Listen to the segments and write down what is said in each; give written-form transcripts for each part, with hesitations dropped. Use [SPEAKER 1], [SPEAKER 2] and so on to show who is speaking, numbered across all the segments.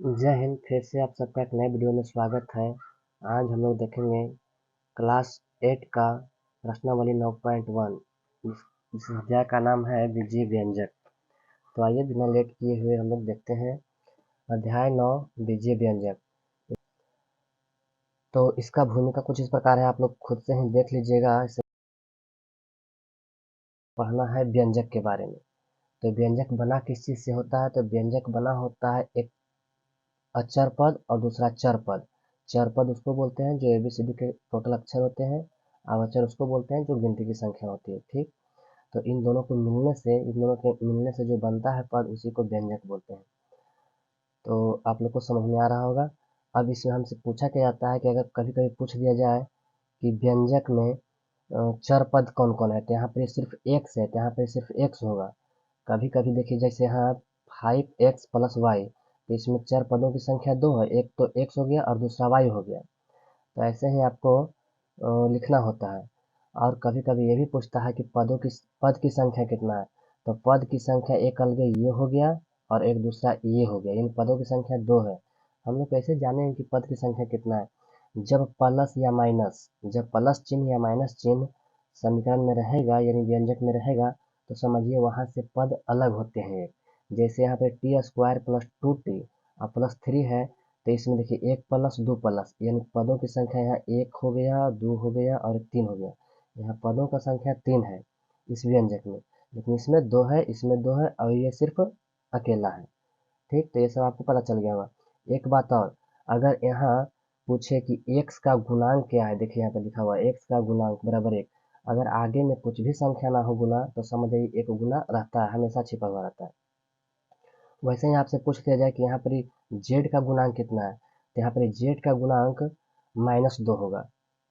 [SPEAKER 1] जय हिंद। फिर से आप सबका एक नए वीडियो में स्वागत है। आज हम लोग देखेंगे क्लास 8 का प्रश्नावली 9.1 जिस अध्याय का नाम है बीजीय व्यंजक। तो आइए बिना लेट किए हुए हम लोग देखते हैं अध्याय 9 बीजीय व्यंजक। तो इसका भूमिका कुछ इस प्रकार है, आप लोग खुद से ही देख लीजिएगा। इसे पढ़ना है व्यंजक के बारे में। तो व्यंजक बना किस चीज से होता है? तो व्यंजक बना होता है एक अचर पद और दूसरा चर पद। चर पद उसको बोलते हैं जो एबीसीडी के टोटल अक्षर होते हैं, और अचर उसको बोलते हैं जो गिनती की संख्या होती है। ठीक, तो इन दोनों के मिलने से जो बनता है पद उसी को व्यंजक बोलते हैं। तो आप लोग को समझ में आ रहा होगा। अब इसमें हमसे पूछा क्या जाता है कि अगर कभी कभी पूछ दिया जाए कि व्यंजक में चर पद कौन कौन है, तो यहाँ पर सिर्फ एक्स है, तो यहाँ पर सिर्फ एक्स होगा। कभी कभी देखिए जैसे यहाँ 5x प्लस वाई, तो इसमें चर पदों की संख्या दो है, एक तो x हो गया और दूसरा y हो गया। तो ऐसे ही आपको लिखना होता है। और कभी कभी ये भी पूछता है कि पद की संख्या कितना है, तो पद की संख्या एक अलग ये हो गया और एक दूसरा ये हो गया, इन पदों की संख्या दो है। हम लोग कैसे जानेंगे कि पद की संख्या कितना है? जब प्लस चिन्ह या माइनस चिन्ह समीकरण में रहेगा यानी व्यंजक में रहेगा, तो समझिए वहां से पद अलग होते हैं। जैसे यहाँ पे टी स्क्वायर प्लस 2t और प्लस 3 है, तो इसमें देखिए एक प्लस दो प्लस यानी पदों की संख्या यहाँ एक हो गया, दो हो गया और एक तीन हो गया। यहाँ पदों का संख्या तीन है इस व्यंजक में, लेकिन इसमें दो है, इसमें दो है और ये सिर्फ अकेला है। ठीक, तो ये सब आपको पता चल गया होगा। एक बात और, अगर यहाँ पूछे कि x का गुणांक क्या है, देखिए यहाँ पे लिखा हुआ है x का गुणांक बराबर एक। अगर आगे में कुछ भी संख्या ना हो गुना, तो समझ जाइए एक गुना रहता है, हमेशा छिपा हुआ रहता है। वैसे ही आपसे पूछ लिया जाए कि यहाँ पर जेड का गुणांक कितना है, तो यहाँ पर जेड का गुणांक -2 होगा।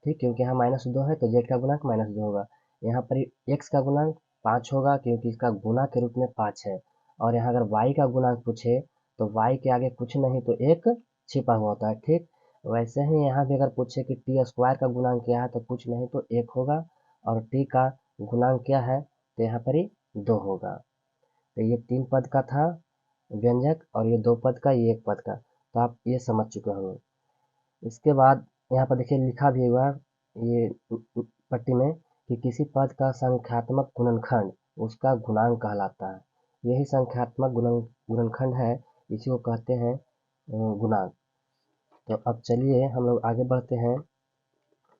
[SPEAKER 1] ठीक, क्योंकि यहाँ -2 है तो जेड का गुणांक -2 होगा। यहाँ पर एक्स का गुणांक 5 होगा क्योंकि इसका गुणा के रूप में 5 है। और यहाँ अगर वाई का गुणांक पूछे तो वाई के आगे कुछ नहीं तो एक छिपा हुआ होता है। ठीक, वैसे ही यहाँ भी अगर पूछे कि टी स्क्वायर का गुणांक क्या है, तो कुछ नहीं तो एक होगा, और टी का गुणांक क्या है, तो यहाँ पर ही 2 होगा। तो ये 3 पद का था व्यंजक और ये 2 पद का, ये 1 पद का। तो आप ये समझ चुके होंगे। इसके बाद यहाँ पर देखिए लिखा भी हुआ है ये पट्टी में कि किसी पद का संख्यात्मक गुणनखंड उसका गुणांक कहलाता है। यही संख्यात्मक गुणनखंड है, इसी को कहते हैं गुणांक। तो अब चलिए हम लोग आगे बढ़ते हैं।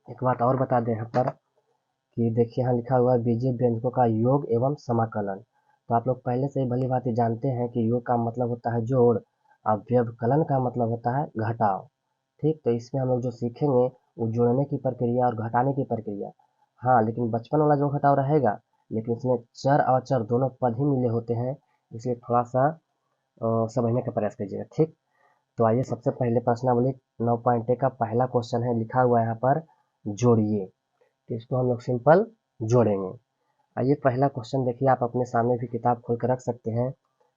[SPEAKER 1] एक बात और बता दें यहाँ पर कि देखिए यहाँ लिखा हुआ है बीजीय व्यंजकों का योग एवं समाकलन। तो आप लोग पहले से ही भली भांति जानते हैं कि योग का मतलब होता है जोड़ और व्यवकलन का मतलब होता है घटाव। ठीक, तो इसमें हम लोग जो सीखेंगे वो जोड़ने की प्रक्रिया और घटाने की प्रक्रिया। हाँ, लेकिन बचपन वाला जो घटाव रहेगा, लेकिन इसमें चर और अचर दोनों पद ही मिले होते हैं, इसलिए थोड़ा सा समझने का प्रयास कीजिएगा। ठीक, तो आइए सबसे पहले प्रश्नावली 9.1 का पहला क्वेश्चन है, लिखा हुआ है यहाँ पर जोड़िए। तो इसको हम लोग सिंपल जोड़ेंगे। आइए पहला क्वेश्चन देखिए, आप अपने सामने भी किताब खोल कर रख सकते हैं।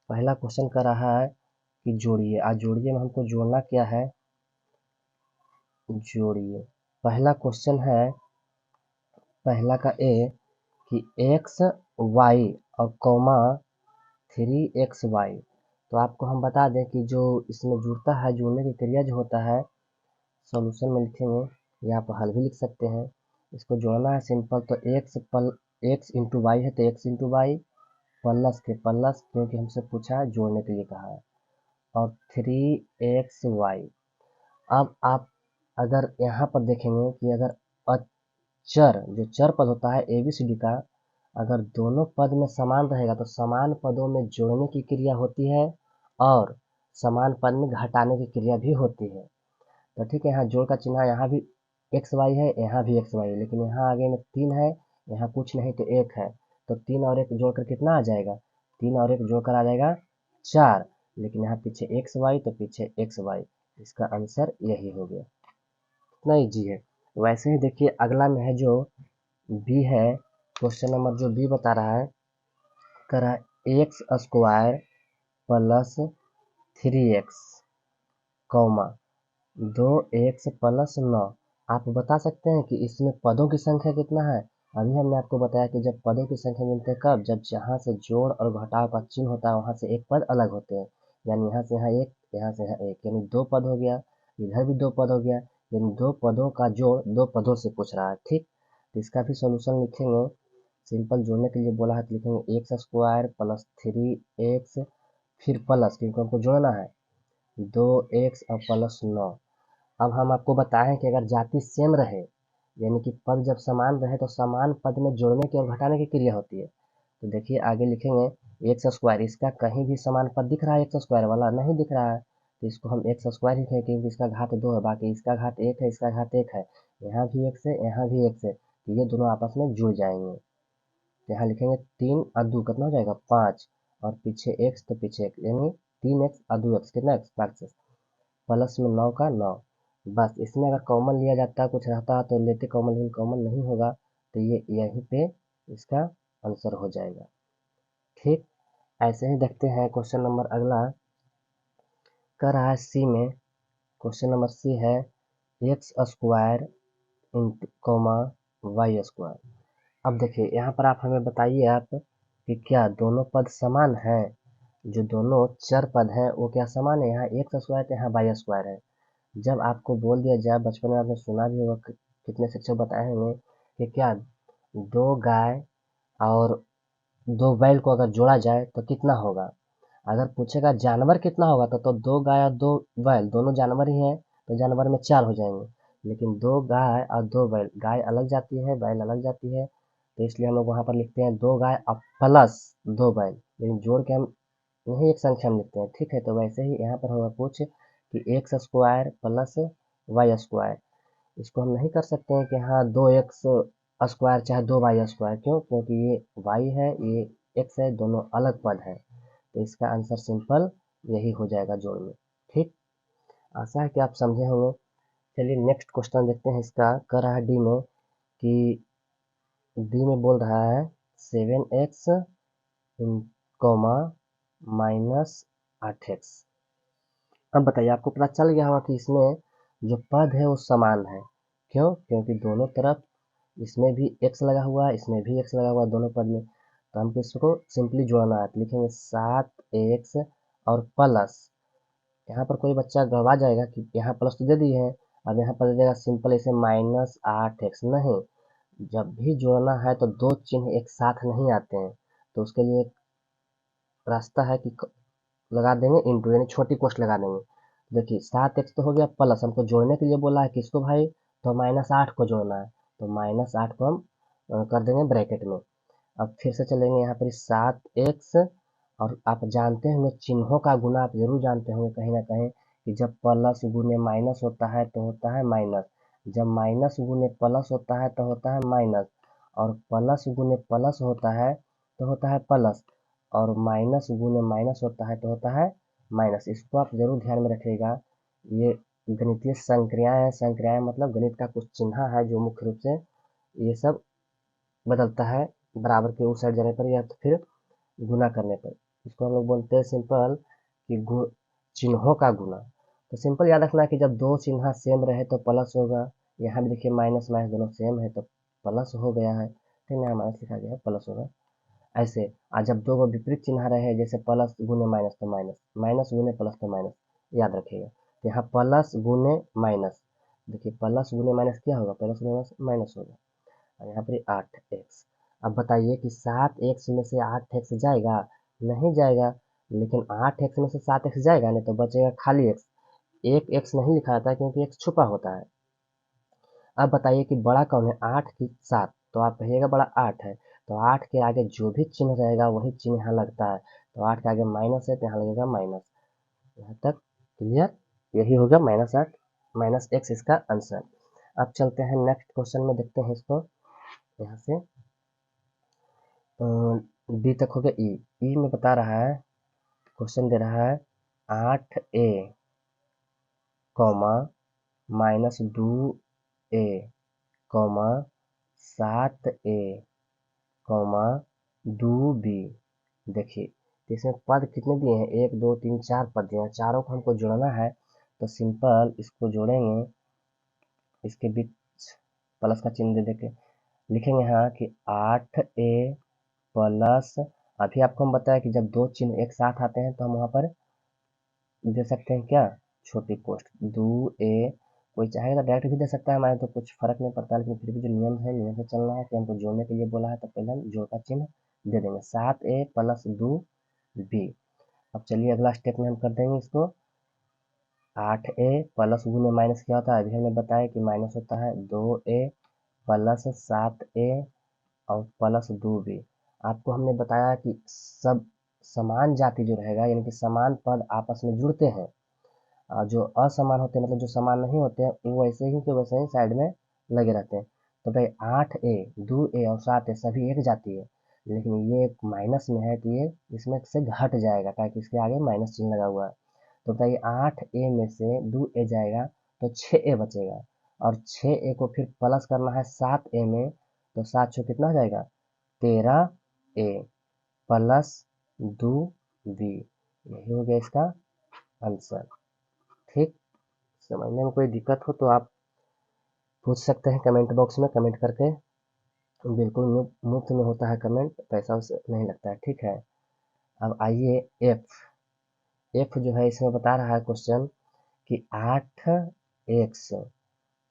[SPEAKER 1] पहला क्वेश्चन कर रहा है कि जोड़िए। आज जोड़िए में हमको जोड़ना क्या है? जोड़िए, पहला क्वेश्चन है पहला का ए कि एक्स वाई और कॉमा 3xy। तो आपको हम बता दें कि जो इसमें जुड़ता है, जोड़ने की क्रिया जो होता है, सॉल्यूशन में लिखेंगे या आप हल भी लिख सकते हैं। इसको जोड़ना है सिंपल, तो एक्स इंटू वाई है तो एक्स इंटू वाई प्लस के प्लस, क्योंकि हमसे पूछा है जोड़ने के लिए कहा है, और 3xy। अब आप अगर यहाँ पर देखेंगे कि अगर अचर जो चर पद होता है एबीसीडी का, अगर दोनों पद में समान रहेगा तो समान पदों में जोड़ने की क्रिया होती है और समान पद में घटाने की क्रिया भी होती है। तो ठीक है, यहाँ जोड़ का चिन्ह यहाँ भी एक्स वाई है, यहाँ भी एक्स वाई है, लेकिन यहाँ आगे में 3 है, यहाँ कुछ नहीं तो 1 है। तो 3 और 1 जोड़कर कितना आ जाएगा? 3 और 1 जोड़कर आ जाएगा 4, लेकिन यहाँ पीछे एक्स वाई तो पीछे एक्स वाई। इसका आंसर यही हो गया। इतना ईजी है। वैसे ही देखिए अगला में है जो बी है, क्वेश्चन नंबर जो बी बता रहा है, कर रहा है x square plus 3x comma 2x plus 9। आप बता सकते हैं कि इसमें पदों की संख्या कितना है? अभी हमने आपको बताया कि जब पदों की संख्या गिनते हैं कब, जब जहाँ से जोड़ और घटाव का चिन्ह होता है वहां से एक पद अलग होते हैं। यानी यहाँ से यहाँ एक यहाँ से यहाँ एक, यानी 2 पद हो गया, इधर भी 2 पद हो गया, यानी 2 पदों का जोड़ 2 पदों से पूछ रहा है। ठीक, तो इसका भी सॉल्यूशन लिखेंगे। सिंपल जोड़ने के लिए बोला है तो लिखेंगे एक्स स्क्वायर प्लस 3x फिर प्लस, क्योंकि हमको जोड़ना है 2x और प्लस 9। अब हम आपको बताएं कि अगर जाति सेम रहे, यानी कि पद जब समान रहे तो समान पद में जोड़ने की और घटाने की क्रिया होती है। तो देखिए आगे लिखेंगे एक्स स्क्वायर, इसका कहीं भी समान पद दिख रहा है एक्स स्क्वायर वाला? नहीं दिख रहा है, तो इसको हम एक्स स्क्वायर लिखेंगे क्योंकि इसका घात 2 है, बाकी इसका घात 1 है, इसका घात 1 है, यहाँ भी एक्स है, यहाँ भी एक्स है, तो ये दोनों आपस में जुड़ जाएंगे। तो यहाँ लिखेंगे 3 और 2 कितना हो जाएगा 5, और पीछे एक्स तो पीछे एक्स, यानी 3x और 2x कितना एक्स 5, प्लस में 9 का 9। बस इसमें अगर कॉमन लिया जाता कुछ रहता तो लेते कॉमन, लेकिन कॉमन नहीं होगा, तो ये यहीं पे इसका आंसर हो जाएगा। ठीक, ऐसे ही देखते हैं क्वेश्चन नंबर अगला कर रहा है सी में। क्वेश्चन नंबर सी है x square into comma y square. अब देखिए यहाँ पर आप हमें बताइए आप कि क्या दोनों पद समान हैं? जो दोनों चर पद हैं वो क्या समान है? यहाँ एक्स स्क्वायर है, यहाँ वाई स्क्वायर है। जब आपको बोल दिया जाए, बचपन में आपने सुना भी होगा, कितने शिक्षक बताए होंगे कि क्या 2 गाय और 2 बैल को अगर जोड़ा जाए तो कितना होगा। अगर पूछेगा जानवर कितना होगा तो 2 गाय और 2 बैल दोनों जानवर ही हैं, तो जानवर में 4 हो जाएंगे। लेकिन 2 गाय और 2 बैल, गाय अलग जाती है बैल अलग जाती है, तो इसलिए हम लोग वहाँ पर लिखते हैं 2 गाय और प्लस 2 बैल, लेकिन जोड़ के हम नहीं एक संख्या में लिखते हैं। ठीक है, तो वैसे ही यहाँ पर होगा कुछ कि x square plus y square. इसको हम नहीं कर सकते हैं कि हाँ 2x स्क्वायर चाहे 2y स्क्वायर, क्यों? क्योंकि ये y है ये x है, दोनों अलग पद हैं, तो इसका आंसर सिंपल यही हो जाएगा जोड़ में। ठीक, आशा है कि आप समझे होंगे। चलिए नेक्स्ट क्वेश्चन देखते हैं। इसका कर रहा है डी में कि डी में बोल रहा है 7x कॉमा माइनस 8x। अब बताइए, आपको पता चल गया होगा कि इसमें जो पद है वो समान है। क्यों? क्योंकि दोनों तरफ इसमें भी x लगा हुआ है, इसमें भी x लगा हुआ है दोनों पद में, तो हमको इसको सिंपली जोड़ना है, तो लिखेंगे 7x और प्लस, यहाँ पर कोई बच्चा गड़बड़ा जाएगा कि यहाँ प्लस तो दे दिए हैं, अब यहाँ पर दे देगा सिंपल ऐसे माइनस 8x। नहीं, जब भी जोड़ना है तो 2 चिन्ह एक साथ नहीं आते हैं, तो उसके लिए एक रास्ता है कि लगा देंगे इंटू, यानी छोटी कोष्ट लगा देंगे। देखिए 7x तो हो गया, प्लस हमको जोड़ने के लिए बोला है किसको भाई, तो -8 को जोड़ना है, तो -8 को हम कर देंगे ब्रैकेट में। अब फिर से चलेंगे यहाँ पर 7x, और आप जानते होंगे चिन्हों का गुना आप जरूर जानते होंगे कहीं ना कहीं कि जब प्लस गुने माइनस होता है तो होता है माइनस, जब माइनस गुने प्लस होता है तो होता है माइनस, और प्लस गुने प्लस होता है तो होता है प्लस, और माइनस गुने माइनस होता है तो होता है माइनस। इसको आप जरूर ध्यान में रखिएगा। ये गणितीय संक्रियाएं हैं, संक्रियाएं मतलब गणित का कुछ चिन्ह है जो मुख्य रूप से ये सब बदलता है बराबर के उस साइड जाने पर या तो फिर गुना करने पर। इसको हम लोग बोलते हैं सिंपल कि चिन्हों का गुना। तो सिंपल याद रखना कि जब 2 चिन्ह सेम रहे तो प्लस होगा। यहाँ भी देखिए माइनस माइनस दोनों सेम है तो प्लस हो गया है, ठीक है, माइनस लिखा गया है प्लस होगा। ऐसे आज जब 2 विपरीत चिन्ह रहे, जैसे प्लस गुने माइनस तो माइनस, माइनस गुने प्लस तो माइनस, याद रखिएगा। तो यहाँ प्लस गुने माइनस, देखिए प्लस गुने माइनस क्या होगा, प्लस गुने माइनस होगा, और यहाँ पर 8x। अब बताइए कि 7x में से 8x जाएगा? नहीं जाएगा, लेकिन 8x में से 7x जाएगा नहीं, तो बचेगा खाली x। एक x नहीं लिखा जाता है क्योंकि x छुपा होता है। अब बताइए कि बड़ा कौन है, 8 की 7, तो आप कहिएगा बड़ा 8 है, तो 8 के आगे जो भी चिन्ह रहेगा वही चिन्ह यहाँ लगता है, तो 8 के आगे माइनस है तो यहाँ लगेगा माइनस। यहाँ तक क्लियर? यही होगा -8 -x इसका आंसर। अब चलते हैं नेक्स्ट क्वेश्चन में, देखते हैं इसको यहाँ से। डी तक हो गया। ई में बता रहा है, क्वेश्चन दे रहा है 8a comma -2a comma 7a comma 2b। देखिए तो इसमें पद कितने दिए हैं, 1 2 3 4 पद दिए हैं, चारों को हमको जोड़ना है, तो सिंपल इसको जोड़ेंगे, इसके बीच प्लस का चिन्ह दे देके लिखेंगे यहाँ कि 8a प्लस, अभी आपको हम बताया कि जब 2 चिन्ह एक साथ आते हैं तो हम वहाँ पर दे सकते हैं क्या, छोटी कोष्ठ 2a, कोई चाहेगा तो डायरेक्ट भी दे सकता है, हमारे तो कुछ फर्क नहीं पड़ता, लेकिन फिर भी जो नियम है नियम से चलना है कि हमको जोड़ने के लिए बोला है तो पहले हम जोड़ का चिन्ह दे देंगे, 7a प्लस 2b। अब चलिए अगला स्टेप में हम कर देंगे इसको, 8a प्लस गुने माइनस क्या होता है, अभी हमने बताया कि माइनस होता है 2a प्लस 7a और प्लस 2b। आपको हमने बताया कि सब समान जाति जो रहेगा यानी कि समान पद आपस में जुड़ते हैं, जो असमान होते हैं मतलब जो समान नहीं होते हैं वो वैसे ही के वैसे ही साइड में लगे रहते हैं। तो भाई 8a 2a और 7a सभी एक जाति है, लेकिन ये माइनस में है तो ये इसमें से घट जाएगा ताकि इसके आगे माइनस चिन्ह लगा हुआ है। तो बताइए 8a में से 2a जाएगा तो 6a बचेगा, और 6a को फिर प्लस करना है 7a में, तो 7 छो कितना हो जाएगा 13a प्लस 2b। यही हो गया इसका आंसर। ठीक, समझने में कोई दिक्कत हो तो आप पूछ सकते हैं कमेंट बॉक्स में कमेंट करके, बिल्कुल मुफ्त में होता है कमेंट, पैसा उससे नहीं लगता है। ठीक है, अब आइए एफ जो है इसमें बता रहा है क्वेश्चन कि 8x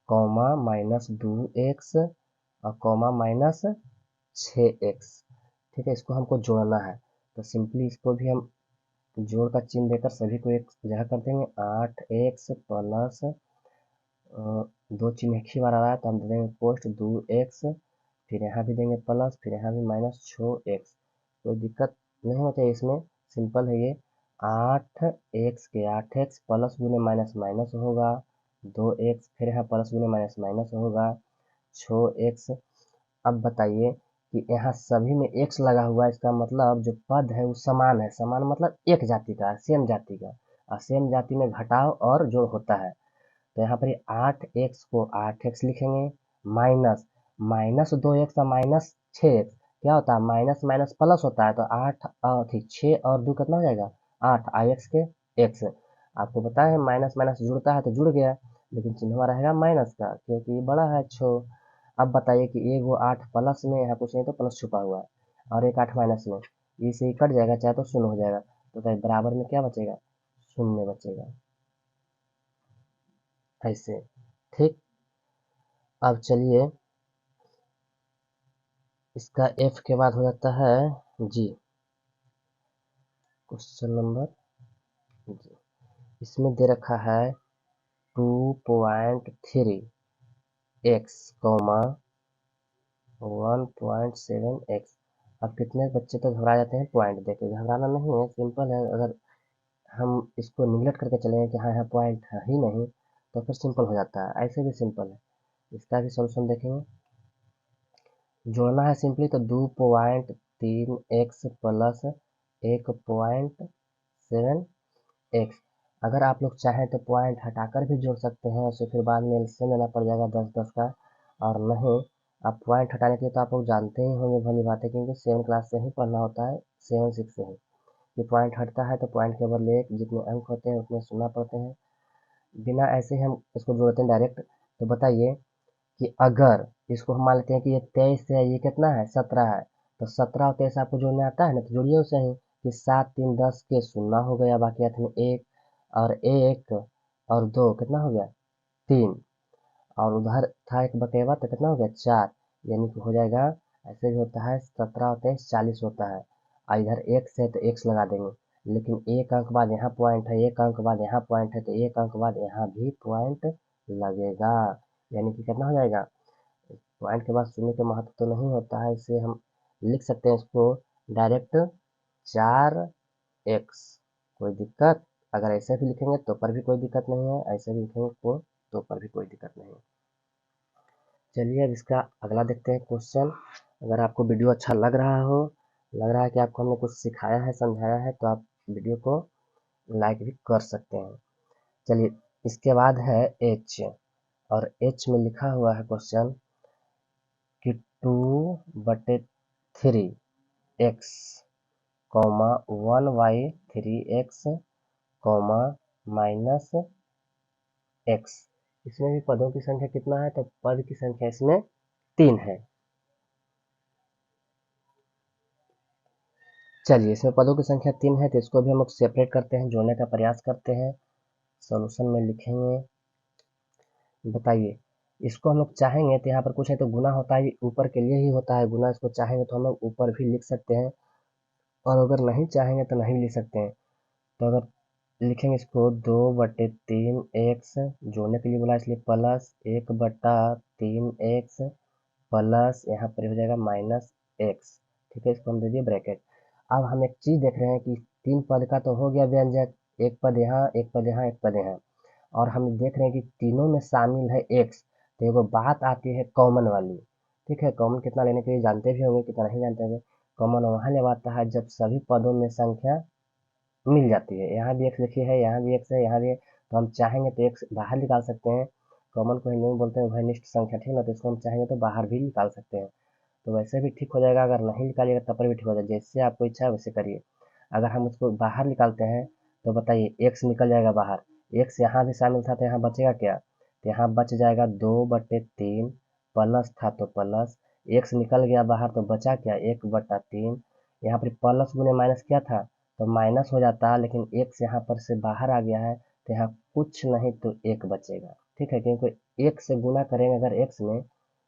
[SPEAKER 1] कॉमा माइनस 2x और कॉमा माइनस 6x। ठीक है, इसको हमको जोड़ना है तो सिंपली इसको भी हम जोड़ का चिन्ह देकर सभी को एक जगह कर देंगे, 8x प्लस दो चिन्ह एक ही बार आ रहा है तो हम दे देंगे पोस्ट 2x, फिर यहाँ भी देंगे प्लस, फिर यहाँ भी माइनस 6x। कोई दिक्कत नहीं होना चाहिए इसमें, सिंपल है ये। 8x के 8x प्लस गुने माइनस माइनस होगा 2x, फिर यहाँ प्लस गुने माइनस माइनस होगा 6x। अब बताइए कि यहाँ सभी में x लगा हुआ है, इसका मतलब जो पद है वो समान है, समान मतलब एक जाति का, सेम जाति का, और सेम जाति में घटाव और जोड़ होता है। तो यहाँ पर 8x को 8x लिखेंगे, माइनस माइनस 2x और माइनस 6x, क्या होता है माइनस माइनस प्लस होता है, तो 8 ठीक 6 और 2 कितना हो जाएगा 8 x के x। आपको पता है माइनस माइनस जुड़ता है तो जुड़ गया, लेकिन चिन्ह रहेगा माइनस का क्योंकि ये बड़ा है छो। अब बताइए कि एक वो 8 प्लस में यहाँ कुछ नहीं तो प्लस छुपा हुआ है, और एक 8 माइनस में, इसे ही कट जाएगा चाहे तो शून्य हो जाएगा, तो भाई बराबर में क्या बचेगा शून्य बचेगा, ऐसे। ठीक, अब चलिए इसका एफ के बाद हो जाता है जी, क्वेश्चन नंबर जी। इसमें दे रखा है 2.3 एक्स कॉमा 1.7 एक्स। अब कितने बच्चे तो घबरा जाते हैं पॉइंट देके, घबराना नहीं है, सिंपल है। अगर हम इसको निगलेक्ट करके चलेंगे कि हाँ यहाँ पॉइंट है ही नहीं तो फिर सिंपल हो जाता है, ऐसे भी सिंपल है। इसका भी सोल्यूशन देखेंगे, जोड़ना है सिंपली तो 2.3 एक्स प्लस 1.7 एक्स। अगर आप लोग चाहें तो पॉइंट हटाकर भी जोड़ सकते हैं, उसे फिर बाद में एलसीएम लेना पड़ जाएगा 10-10 का, और नहीं आप पॉइंट हटाने के लिए तो आप लोग जानते ही होंगे भली बात है, क्योंकि 7 क्लास से ही पढ़ना होता है, 7-6 से ही कि पॉइंट हटता है तो पॉइंट के बदले एक जितने अंक होते हैं उतने सुनना पड़ते हैं, बिना ऐसे ही हम इसको जोड़ते हैं डायरेक्ट। तो बताइए कि अगर इसको हम मान लेते हैं कि ये 23 है, ये कितना है 17 है, तो 17 और 23 आपको जोड़ने आता है ना, तो जोड़िए उसे ही कि 7 3 10 के शून्य हो गया, बाकी हाथ में एक, और एक और दो कितना हो गया 3, और उधर था एक बटेवा तो कितना हो गया 4, यानी कि हो जाएगा ऐसे भी होता है 17 और 23 40 होता है, और इधर x है तो x लगा देंगे, लेकिन एक अंक बाद यहाँ पॉइंट है, एक अंक बाद यहाँ पॉइंट है, तो एक अंक बाद यहाँ भी पॉइंट लगेगा, यानी कि कितना हो जाएगा, पॉइंट के बाद शून्य का महत्व तो नहीं होता है, इसे हम लिख सकते हैं इसको डायरेक्ट 4x। कोई दिक्कत, अगर ऐसे भी लिखेंगे तो पर भी कोई दिक्कत नहीं है, ऐसे भी लिखेंगे तो पर भी कोई दिक्कत नहीं है। चलिए अब इसका अगला देखते हैं क्वेश्चन। अगर आपको वीडियो अच्छा लग रहा हो, लग रहा है कि आपको हमने कुछ सिखाया है समझाया है, तो आप वीडियो को लाइक भी कर सकते हैं। चलिए इसके बाद है एच, और एच में लिखा हुआ है क्वेश्चन कि 2/3x comma 1/3x comma minus x। इसमें भी पदों की संख्या कितना है, तो पद की संख्या इसमें 3 है। चलिए इसमें पदों की संख्या 3 है, तो इसको भी हम लोग सेपरेट करते हैं, जोड़ने का प्रयास करते हैं। सॉल्यूशन में लिखेंगे, बताइए इसको हम लोग चाहेंगे तो यहाँ पर कुछ है तो गुना होता है, ऊपर के लिए ही होता है गुना, इसको चाहेंगे तो हम लोग ऊपर भी लिख सकते हैं, और अगर नहीं चाहेंगे तो नहीं लिख सकते हैं। तो अगर लिखेंगे इसको 2/3 एक्स, जोड़ने के लिए बोला इसलिए प्लस 1/3 एक्स प्लस यहाँ पर हो जाएगा माइनस एक्स। ठीक है, इसको हम दे दिए ब्रैकेट। अब हम एक चीज देख रहे हैं कि 3 पद का तो हो गया व्यंजक, एक पद यहाँ, एक पद यहाँ, एक पद यहाँ, और हम देख रहे हैं कि तीनों में शामिल है एक्स। तो एगो बात आती है कॉमन वाली। ठीक है, कॉमन कितना लेने के लिए जानते भी होंगे, कितना नहीं जानते होंगे। कॉमन वहाँ लेवाता है जब सभी पदों में संख्या मिल जाती है। यहाँ भी एक्स लिखी है, यहाँ भी एक्स है, यहाँ भी है, तो हम चाहेंगे तो एक्स बाहर निकाल सकते हैं। कॉमन को हिंदी में बोलते हैं उभयनिष्ठ संख्या, ठीक है ना, तो इसको हम चाहेंगे तो बाहर भी निकाल सकते हैं। तो वैसे भी ठीक हो जाएगा, अगर नहीं निकालिएगा तब पर भी ठीक हो जाएगा, जैसे आपको इच्छा है वैसे करिए। अगर हम उसको बाहर निकालते हैं तो बताइए एक्स निकल जाएगा बाहर, एक्स यहाँ भी शामिल था तो यहाँ बचेगा क्या, तो यहाँ बच जाएगा 2/3, प्लस था तो प्लस, एक्स निकल गया बाहर तो बचा क्या 1/3, यहाँ पर प्लस गुने माइनस क्या था तो माइनस हो जाता, लेकिन एक्स यहाँ पर से बाहर आ गया है तो यहाँ कुछ नहीं तो एक बचेगा। ठीक है, क्योंकि एक से गुना करेंगे अगर एक्स में,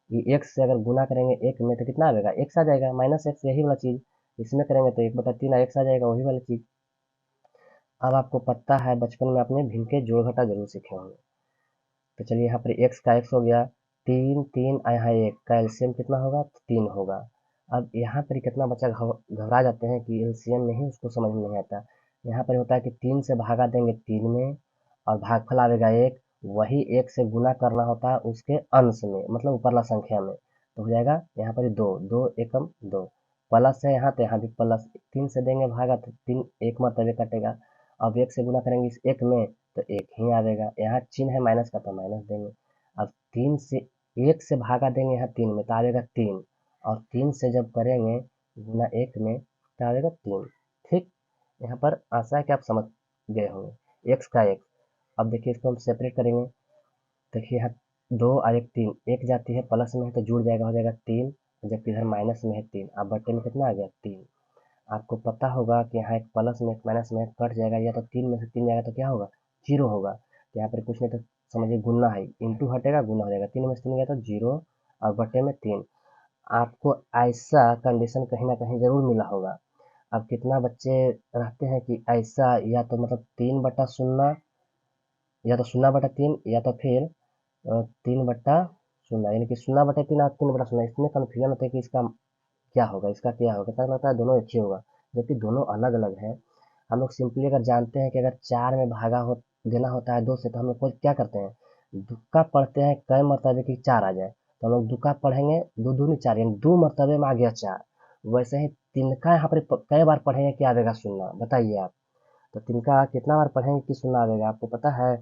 [SPEAKER 1] ये एक्स से अगर गुना करेंगे एक में तो कितना आएगा एक्स आ जाएगा, माइनस एक्स यही वाला चीज, इसमें करेंगे तो 1/3 एक्स आ जाएगा, वही वाली चीज। अब आपको पता है बचपन में आपने भिन्न के जोड़ घटा जरूर सीखे होंगे। तो चलिए यहाँ पर एक्स का एक्स हो गया, 3 3 यहाँ एक का एलसीएम कितना होगा 3 होगा। अब यहाँ पर कितना बच्चा घबरा जाते हैं कि एलसीएम में ही उसको समझ में नहीं आता। यहाँ पर होता है कि 3 से भागा देंगे 3 में, और भागफल आवेगा 1, वही 1 से गुना करना होता है उसके अंश में, मतलब ऊपरला संख्या में, तो हो जाएगा यहाँ पर 2 2 एकम 2, प्लस है यहाँ तो यहाँ भी प्लस, 3 से देंगे भागा तो 3 एक मरतबे कटेगा। अब 1 से गुना करेंगे इस 1 में तो 1 ही आवेगा, यहाँ चिन्ह है माइनस का तो माइनस देंगे। अब 3 से 1 से भागा देंगे यहाँ 3 में तो आवेगा 3, और 3 से जब करेंगे गुना 1 में तो आवेगा 3। ठीक, यहाँ पर आशा है कि आप समझ गए होंगे एक्स का एक्स। अब देखिए इसको हम सेपरेट करेंगे, देखिए यहाँ 2 और 1 3, एक जाती है प्लस में है तो जुड़ जाएगा, हो जाएगा 3, जबकि इधर माइनस में है 3, अब बट्टे में कितना आ गया 3। आपको पता होगा कि यहाँ एक प्लस में एक माइनस में कट जाएगा, या तो 3 में से 3 जाएगा तो क्या होगा 0 होगा, तो यहाँ पर कुछ नहीं तो समझिए गुना है, इंटू हटेगा गुना हो जाएगा, 3 में से 3 गया तो 0 और बटे में 3। आपको ऐसा कंडीशन कहीं ना कहीं जरूर मिला होगा। अब कितना बच्चे रहते हैं कि ऐसा, या तो मतलब 3/0, या तो 0/3, या तो फिर 3/0, यानी कि 0/3 और 3/0, इसमें कन्फ्यूजन होता है कि इसका क्या होगा, इसका क्या होगा, तब लगता है दोनों एक ही होगा, जबकि दोनों अलग अलग है। हम लोग सिंपली अगर जानते हैं कि अगर 4 में भागा हो देना होता है 2 से, तो हम लोग को क्या करते हैं दुक्का पढ़ते हैं कई मरतबे की 4 आ जाए, तो हम लोग दुक्का पढ़ेंगे 2 दूनी 4, यानी 2 मरतबे में आ गया 4। वैसे ही तिनका यहाँ पर कई बार पढ़ेंगे क्या आवेगा 0, बताइए आप। तो तिनका कितना बार पढ़ेंगे कि 0 आवेगा, आपको पता है।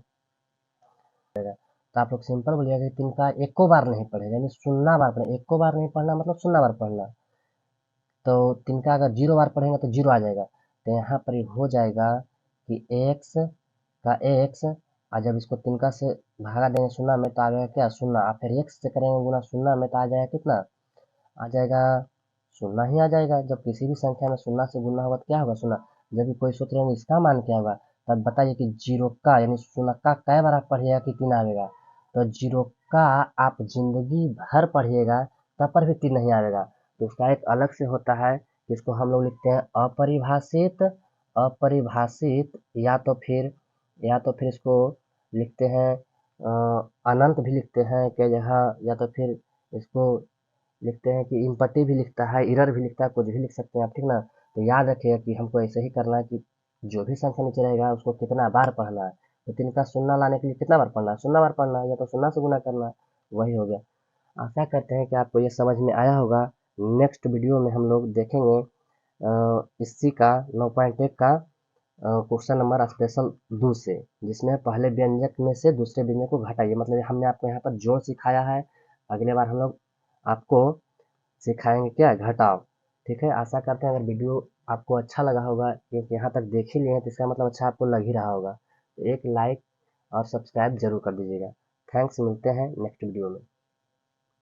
[SPEAKER 1] तो आप लोग सिंपल बोलिएगा कि तिनका एको बार नहीं पढ़ेगा, यानी 0 बार पढ़े, एको बार नहीं पढ़ना मतलब 0 बार पढ़ना। तो तिनका अगर 0 बार पढ़ेंगे तो 0 आ जाएगा, तो यहाँ पर हो जाएगा कि एक्स का एक्स, और जब इसको तिनका से भागा देंगे 0 में तो आ जाएगा क्या 0, और फिर एक्स से करेंगे गुना 0 में तो आ जाएगा कितना, आ जाएगा 0 ही आ जाएगा। जब किसी भी संख्या में 0 से गुना होगा तो क्या होगा 0। जब भी कोई सोच रहे होंगे इसका मान क्या होगा, तब बताइए कि 0 का यानी 0 का कै बार आप पढ़िएगा कि 3 आवेगा, तो 0 का आप जिंदगी भर पढ़िएगा तब पर भी 3 नहीं आवेगा। तो उसका एक अलग से होता है, जिसको हम लोग लिखते हैं अपरिभाषित, अपरिभाषित, या तो फिर इसको लिखते हैं अनंत भी लिखते हैं क्या जहाँ, या तो फिर इसको लिखते हैं कि इम्पटी भी लिखता है, इरर भी लिखता है, कुछ भी लिख सकते हैं आप, ठीक ना। तो याद रखिएगा कि हमको ऐसे ही करना है कि जो भी संख्या नीचे रहेगा उसको कितना बार पढ़ना है, तो 3 का 0 लाने के लिए कितना बार पढ़ना है 0 बार पढ़ना है, या तो 0 से गुना करना है, वही हो गया। आशा करते हैं कि आपको ये समझ में आया होगा। नेक्स्ट वीडियो में हम लोग देखेंगे इसी का 9.1 का क्वेश्चन नंबर स्पेशल 2 से, जिसमें पहले व्यंजक में से दूसरे व्यंजक को घटाइए, मतलब हमने आपको यहाँ पर जोड़ सिखाया है, अगले बार हम लोग आपको सिखाएंगे क्या घटाव। ठीक है, आशा करते हैं अगर वीडियो आपको अच्छा लगा होगा, क्योंकि यहाँ तक देख ही लिए हैं तो इसका मतलब अच्छा आपको लग ही रहा होगा, तो एक लाइक और सब्सक्राइब जरूर कर दीजिएगा। थैंक्स, मिलते हैं नेक्स्ट वीडियो में।